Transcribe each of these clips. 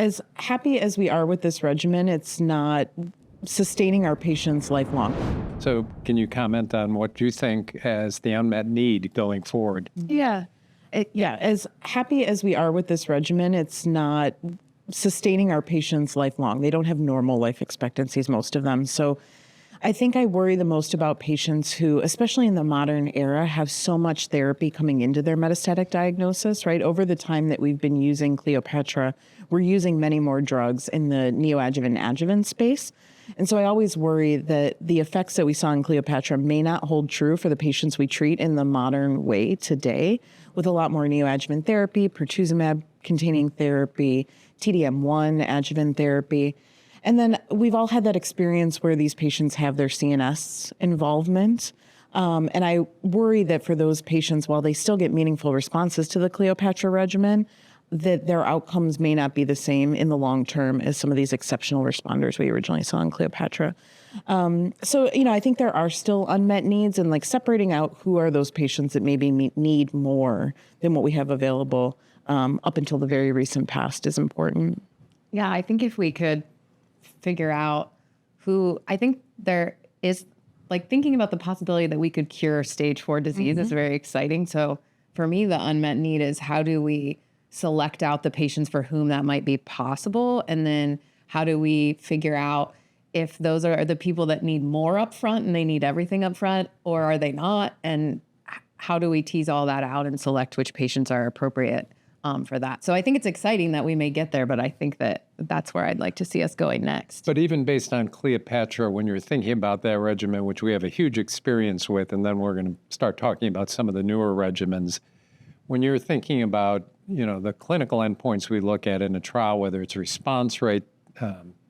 as happy as we are with this regimen, it's not sustaining our patients lifelong. So can you comment on what you think as the unmet need going forward? Yeah. As happy as we are with this regimen, it's not sustaining our patients lifelong. They don't have normal life expectancies, most of them. So I think I worry the most about patients who, especially in the modern era, have so much therapy coming into their metastatic diagnosis, right? Over the time that we've been using CLEOPATRA, we're using many more drugs in the neoadjuvant adjuvant space. And so I always worry that the effects that we saw in CLEOPATRA may not hold true for the patients we treat in the modern way today, with a lot more neoadjuvant therapy, pertuzumab-containing therapy, T-DM1 adjuvant therapy. And then we've all had that experience where these patients have their CNS involvement. And I worry that for those patients, while they still get meaningful responses to the CLEOPATRA regimen, that their outcomes may not be the same in the long term as some of these exceptional responders we originally saw in CLEOPATRA. So, I think there are still unmet needs, and like separating out who are those patients that maybe need more than what we have available up until the very recent past is important. Yeah, I think if we could figure out I think there is, like, thinking about the possibility that we could cure stage 4 disease is very exciting. So for me, the unmet need is how do we select out the patients for whom that might be possible? And then how do we figure out if those are the people that need more upfront and they need everything upfront, or are they not? And how do we tease all that out and select which patients are appropriate for that? So I think it's exciting that we may get there, but I think that that's where I'd like to see us going next. But even based on CLEOPATRA, when you're thinking about that regimen, which we have a huge experience with, and then we're going to start talking about some of the newer regimens, when you're thinking about, the clinical endpoints we look at in a trial, whether it's response rate,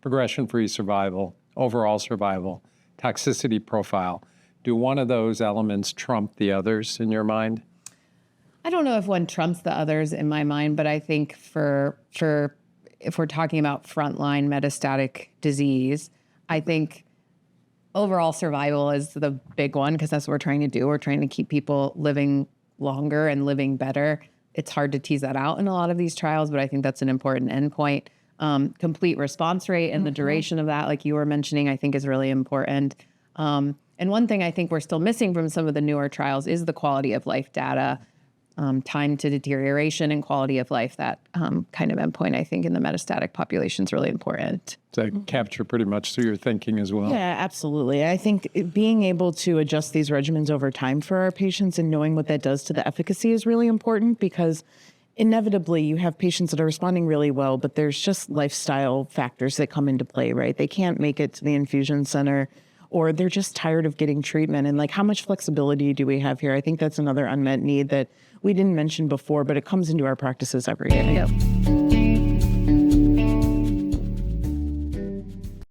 progression-free survival, overall survival, toxicity profile, do one of those elements trump the others in your mind? I don't know if one trumps the others in my mind, but I think for if we're talking about frontline metastatic disease, I think overall survival is the big one, because that's what we're trying to do. We're trying to keep people living longer and living better. It's hard to tease that out in a lot of these trials, but I think that's an important endpoint. Complete response rate and the duration of that, like you were mentioning, I think is really important. And one thing I think we're still missing from some of the newer trials is the quality of life data, time to deterioration and quality of life. That kind of endpoint, I think, in the metastatic population is really important. Does that capture pretty much through your thinking as well? Yeah, absolutely. I think being able to adjust these regimens over time for our patients and knowing what that does to the efficacy is really important, because inevitably you have patients that are responding really well, but there's just lifestyle factors that come into play, right? They can't make it to the infusion center, or they're just tired of getting treatment. And like, how much flexibility do we have here? I think that's another unmet need that we didn't mention before, but it comes into our practices every day. Yep.